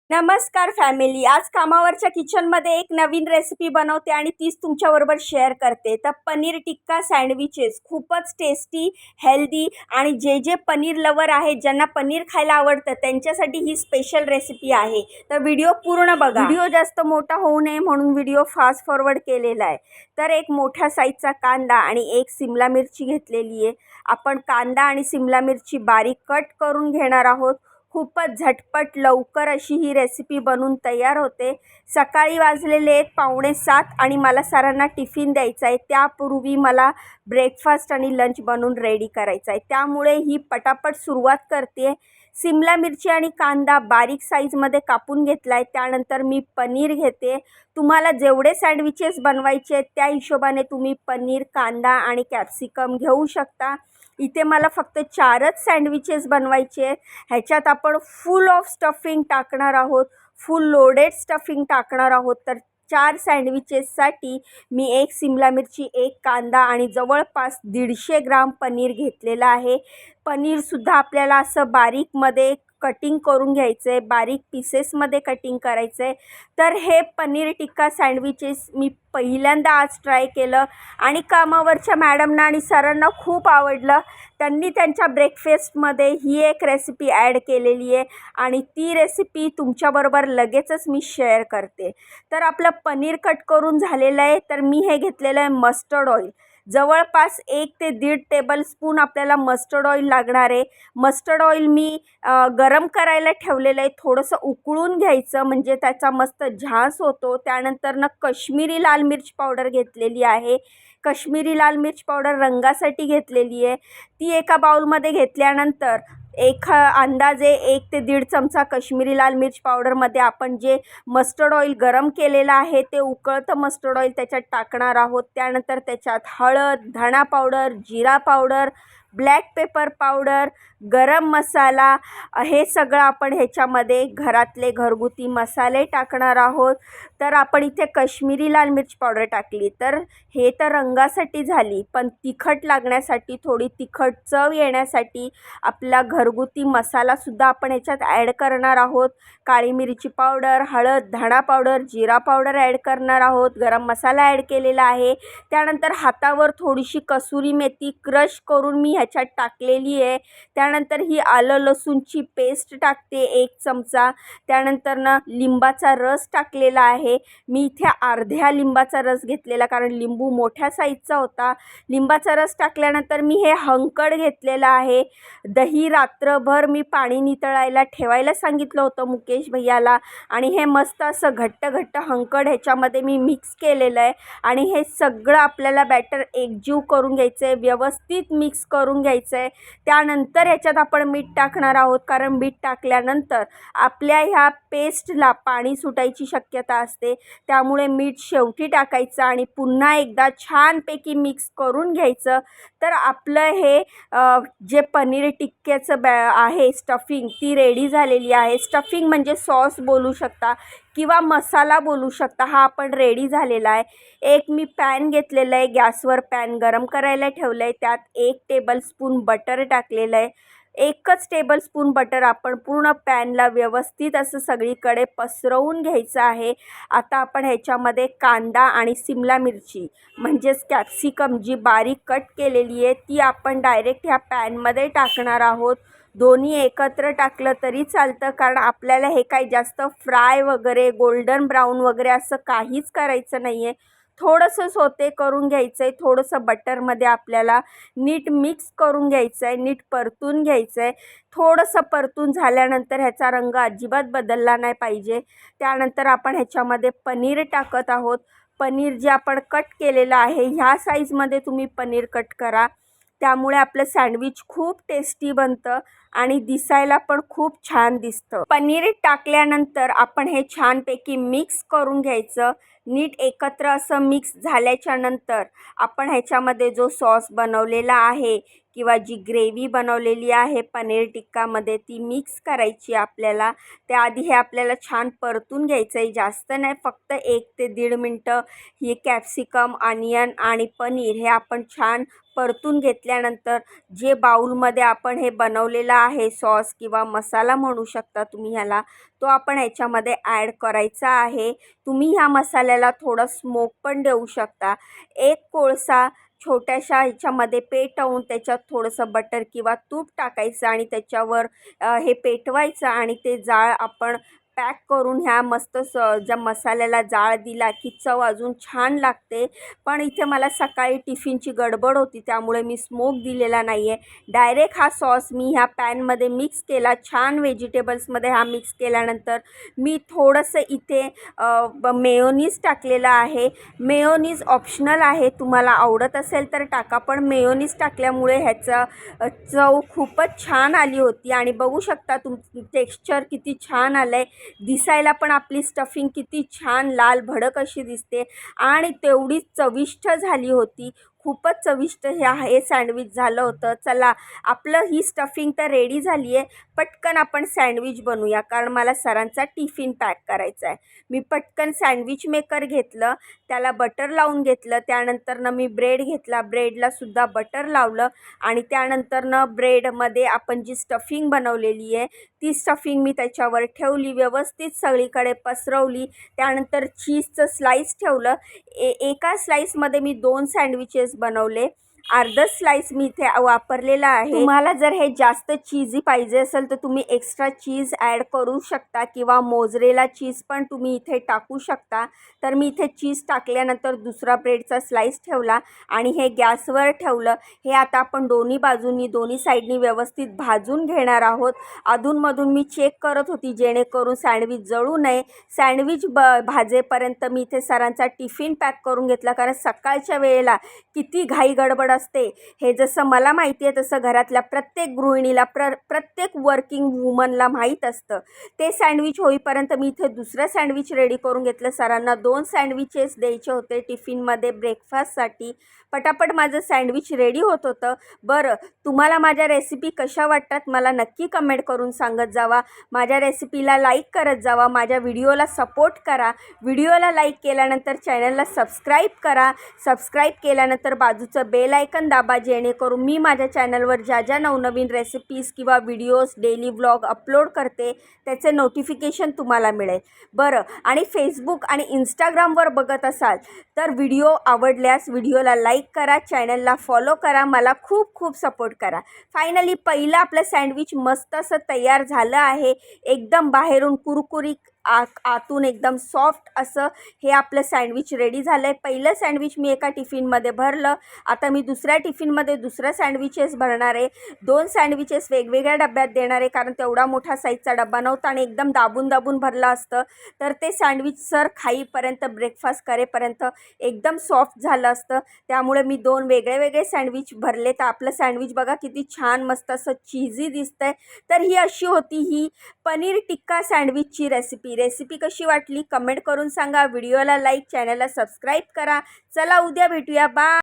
नमस्कार फॅमिली. आज कामावरच्या किचनमध्ये एक नवीन रेसिपी बनवते आणि तीच तुमच्याबरोबर शेअर करते. तर पनीर टिक्का सँडविचेस खूपच टेस्टी, हेल्दी आणि जे पनीर लवर आहेत, ज्यांना पनीर खायला आवडतं, त्यांच्यासाठी ही स्पेशल रेसिपी आहे. तर व्हिडिओ पूर्ण बघा. व्हिडिओ जास्त मोठा होऊ नये म्हणून व्हिडिओ फास्ट फॉरवर्ड केलेला आहे. तर एक मोठ्या साईजचा कांदा आणि एक सिमला मिरची घेतलेली आहे. आपण कांदा आणि सिमला मिरची बारीक कट करून घेणार आहोत. खूपच झटपट लवकर अशी ही रेसिपी बनून तयार होते. सकाळी वाजलेले 6:45 आणि मला सरांना टिफिन द्यायचा आहे. त्यापूर्वी मला ब्रेकफास्ट आणि लंच बनवून रेडी करायचा आहे. त्यामुळे ही पटापट सुरुवात करते. सिमला मिरची आणि कांदा बारीक साईजमध्ये कापून घेतला आहे. त्यानंतर मी पनीर घेते. तुम्हाला जेवढे सँडविचेस बनवायचे आहेत त्या हिशोबाने तुम्ही पनीर, कांदा आणि कॅप्सिकम घेऊ शकता. इथे मला फक्त 4च सँडविचेस बनवायचे आहेत. ह्याच्यात आपण फुल ऑफ स्टफिंग टाकणार आहोत, फुल लोडेड स्टफिंग टाकणार आहोत. तर 4 सँडविचेससाठी मी एक सिमला मिरची, एक कांदा आणि जवळपास 150 ग्राम पनीर घेतलेलं आहे. पनीरसुद्धा आपल्याला असं बारीकमध्ये कटिंग करून घ्यायचं आहे, बारीक पीसेसमध्ये कटिंग करायचं आहे. तर हे पनीर टिक्का सँडविचेस मी पहिल्यांदा आज ट्राय केलं आणि कामावरच्या मॅडमना आणि सरांना खूप आवडलं. त्यांनी त्यांच्या ब्रेकफास्टमध्ये ही एक रेसिपी ॲड केलेली आहे आणि ती रेसिपी तुमच्याबरोबर लगेचच मी शेअर करते. तर आपलं पनीर कट करून झालेलं आहे. तर मी हे घेतलेलं आहे मस्टर्ड ऑइल. जवळपास 1 ते 1.5 टेबलस्पून आपल्याला मस्टर्ड ऑइल लागणार आहे. मस्टर्ड ऑइल मी गरम करायला ठेवलेलं आहे. थोडंसं उकळून घ्यायचं म्हणजे त्याचा मस्त झास होतो. त्यानंतर कश्मीरी लाल मिर्च पावडर घेतलेली आहे. कश्मीरी लाल मिर्च पावडर रंगासाठी घेतलेली आहे. ती एका बाउलमध्ये घेतल्यानंतर अंदाजे 1 ते 1.5 चमचा कश्मीरी लाल मिर्च पावडरमध्ये आपण जे मस्टर्ड ऑइल गरम केलेलं आहे ते उकळतं मस्टर्ड ऑइल त्याच्यात टाकणार आहोत. त्यानंतर त्याच्यात हळद, धणा पावडर, जिरा पावडर, ब्लॅक पेपर पावडर, गरम मसाला, हे सगळं आपण ह्याच्यामध्ये घरातले घरगुती मसाले टाकणार आहोत. तर आपण इथे कश्मीरी लाल मिर्च पावडर टाकली. तर हे तर रंगासाठी झाली, पण तिखट लागण्यासाठी, थोडी तिखट चव येण्यासाठी आपला घरगुती मसालासुद्धा आपण ह्याच्यात ॲड करणार आहोत. काळी मिरची पावडर, हळद, धणा पावडर, जिरा पावडर ॲड करणार आहोत. गरम मसाला ॲड केलेला आहे. त्यानंतर हातावर थोडीशी कसुरी मेथी क्रश करून मी ह्याच्यात टाकलेली आहे. त्यानंतर ही आलं लसूणची पेस्ट टाकते 1 चमचा. त्यानंतर लिंबाचा रस टाकलेला आहे. मी इथे अर्ध्या लिंबाचा रस घेतलेला कारण लिंबू मोठ्या साईजचा होता. लिंबाचा रस टाकल्यानंतर मी हे हंकड घेतलेलं आहे. दही रात्रभर मी पाणी नितळायला ठेवायला सांगितलं होतं मुकेश भैयाला आणि हे मस्त असं घट्ट हंकड ह्याच्यामध्ये मी मिक्स केलेलं आहे आणि हे सगळं आपल्याला बॅटर एकजीव करून घ्यायचं आहे, व्यवस्थित मिक्स करून घ्यायचं आहे. त्यानंतर ह्याच्यात आपण मीठ टाकणार आहोत कारण मीठ टाकल्यानंतर आपल्या ह्या पेस्टला पाणी सुटायची शक्यता असते. त्यामुळे मीठ शेवटी टाकायचं आणि पुन्हा एकदा छानपैकी मिक्स करून घ्यायचं. तर आपलं हे जे पनीर टिक्क्याचं आहे स्टफिंग ती रेडी झालेली आहे. स्टफिंग म्हणजे सॉस बोलू शकता किंवा मसाला बोलू शकता. हा आपण रेडी झालेला आहे. एक मी पॅन घेतलेलं आहे, गॅसवर पॅन गरम करायला ठेवलं आहे. त्यात 1 टेबलस्पून बटर टाकलेलं आहे. 1च टेबलस्पून बटर आपण पूर्ण पॅनला व्यवस्थित असं सगळीकडे पसरवून घ्यायचं आहे. आता आपण ह्याच्यामध्ये कांदा आणि सिमला मिरची म्हणजेच कॅप्सिकम जी बारीक कट केलेली आहे ती आपण डायरेक्ट ह्या पॅनमध्ये टाकणार आहोत. दोन्ही एकत्र टाकलं तरी चालतं कारण आपल्याला हे काही जास्त फ्राय वगैरे गोल्डन ब्राऊन वगैरे असं काहीच करायचं नाही आहे. थोडंसं सोते करून घ्यायचं आहे. थोडंसं बटरमध्ये आपल्याला नीट मिक्स करून घ्यायचं आहे, नीट परतून घ्यायचं आहे. थोडंसं परतून झाल्यानंतर ह्याचा रंग अजिबात बदलला नाही पाहिजे. त्यानंतर आपण ह्याच्यामध्ये पनीर टाकत आहोत. पनीर जे आपण कट केलेलं आहे ह्या साईजमध्ये तुम्ही पनीर कट करा. त्यामुळे आपलं सँडविच खूप टेस्टी बनतं आणि दिसायला पण खूप छान दिसतं. पनीर टाकल्यानंतर आपण हे छानपैकी मिक्स करून घ्यायचं. नीट एकत्र असं मिक्स झाल्याच्या नंतर आपण ह्याच्यामध्ये जो सॉस बनवलेला आहे किंवा जी ग्रेव्ही बनवलेली आहे पनीर टिक्कामध्ये ती मिक्स करायची आपल्याला. त्याआधी हे आपल्याला छान परतून घ्यायचं आहे, जास्त नाही, फक्त 1 ते 1.5 मिनटं ही कॅप्सिकम, अनियन आणि पनीर हे आपण छान परतून घेतल्यानंतर जे बाउलमध्ये आपण हे बनवलेलं आहे सॉस किंवा मसाला म्हणू शकता तुम्ही ह्याला, तो आपण ह्याच्यामध्ये ॲड करायचा आहे. तुम्ही ह्या मसाल्याला थोडं स्मोक पण देऊ शकता. एक कोळसा छोट्याशा ह्याच्यामध्ये पेटवून त्याच्यात थोडंसं बटर किंवा तूप टाकायचं आणि त्याच्यावर हे पेटवायचं आणि ते जाळ आपण पॅक करून ह्या मस्त ज्या मसाल्याला जाळ दिला की चव अजून छान लागते. पण इथे मला सकाळी टिफिनची गडबड होती त्यामुळे मी स्मोक दिलेला नाही आहे. डायरेक्ट हा सॉस मी ह्या पॅनमध्ये मिक्स केला. छान व्हेजिटेबल्समध्ये हा मिक्स केल्यानंतर मी थोडंसं इथे मेयोनीज टाकलेलं आहे. मेयोनीज ऑप्शनल आहे, तुम्हाला आवडत असेल तर टाका, पण मेयोनीज टाकल्यामुळे ह्याचा चव खूपच छान आली होती. आणि बघू शकता टेक्स्चर किती छान आलं आहे, दिसायला पण आपली स्टफिंग किती छान लाल भडक अशी दिसते आणि तेवढीच चविष्ट झाली होती. खूपच चविष्ट हे सँडविच झालं होतं. चला, आपलं ही स्टफिंग तर रेडी झाली आहे. पटकन आपण सँडविच बनवूया, कारण मला सरांचा टिफिन पॅक करायचा आहे. मी पटकन सँडविच मेकर घेतलं, त्याला बटर लावून घेतलं. त्यानंतरनं मी ब्रेड घेतला, ब्रेडलासुद्धा बटर लावलं आणि त्यानंतरनं ब्रेडमध्ये आपण जी स्टफिंग बनवलेली आहे ती स्टफिंग मी त्याच्यावर ठेवली, व्यवस्थित सगळीकडे पसरवली. त्यानंतर चीजचं स्लाईस ठेवलं. एका स्लाईसमध्ये मी 2 सँडविचेस बनवले. अर्धा स्लाईस मी इथे वापरलेला आहे. तुम्हाला जर हे जास्त चीजी पाहिजे असेल तर तुम्ही एक्स्ट्रा चीज ॲड करू शकता किंवा मोझरेला चीज पण तुम्ही इथे टाकू शकता. तर मी इथे चीज टाकल्यानंतर दुसरा ब्रेडचा स्लाईस ठेवला आणि हे गॅसवर ठेवलं. हे आता आपण दोन्ही बाजूंनी दोन्ही साईडनी व्यवस्थित भाजून घेणार आहोत. अधूनमधून मी चेक करत होती जेणेकरून सँडविच जळू नये. सँडविच भाजेपर्यंत मी इथे सरांचा टिफिन पॅक करून घेतला, कारण सकाळच्या वेळेला किती घाई गडबड असते हे जसं मला माहिती आहे तसं घरातल्या प्रत्येक गृहिणीला प्रत्येक वर्किंग वुमनला माहीत असतं. ते सँडविच होईपर्यंत मी इथे दुसरं सँडविच रेडी करून घेतलं. सरांना 2 सँडविचेस द्यायचे होते टिफिनमध्ये ब्रेकफास्टसाठी. पटापट माझं सँडविच रेडी होत होतं. बरं, तुम्हाला माझ्या रेसिपी कशा वाटतात मला नक्की कमेंट करून सांगत जावा. माझ्या रेसिपीला लाईक करत जावा, माझ्या व्हिडिओला सपोर्ट करा. व्हिडिओला लाईक केल्यानंतर चॅनलला सबस्क्राईब करा. सबस्क्राईब केल्यानंतर बाजूचं बेल आयकन दाबा, जेणेकरून मी माझ्या चॅनलवर ज्या ज्या नवनवीन रेसिपीज किंवा व्हिडिओज डेली व्लॉग अपलोड करते त्याचे नोटिफिकेशन तुम्हाला मिळेल. बरं, आणि फेसबुक आणि इंस्टाग्रामवर बघत असाल तर व्हिडिओ आवडल्यास व्हिडिओला लाईक करा, चॅनलला फॉलो करा, मला खूप खूप सपोर्ट करा. फायनली पहिलं आपलं सँडविच मस्त असं तयार झालं आहे. एकदम बाहेरून कुरकुरीत आतून एकदम सॉफ्ट असं हे आपलं सँडविच रेडी झालं आहे. पहिलं सँडविच मी एका टिफिनमध्ये भरलं. आता मी दुसऱ्या टिफिनमध्ये दुसरं सँडविचेस भरणार आहे. 2 सँडविचेस वेगवेगळ्या डब्यात देणार आहे, कारण तेवढा मोठा साईजचा डब्बा नव्हता आणि एकदम दाबून दाबून भरलं असतं तर ते सँडविच सर खाईपर्यंत ब्रेकफास्ट करेपर्यंत एकदम सॉफ्ट झालं असतं. त्यामुळे मी 2 वेगळे वेगळे सँडविच भरले. तर आपलं सँडविच बघा किती छान मस्त असं चीजी दिसतंय. तर ही अशी होती ही पनीर टिक्का सँडविचची रेसिपी कशी वाटली कमेंट करून सांगा. व्हिडिओला लाईक, चॅनलला सबस्क्राईब करा. चला, उद्या भेटूया. बाय.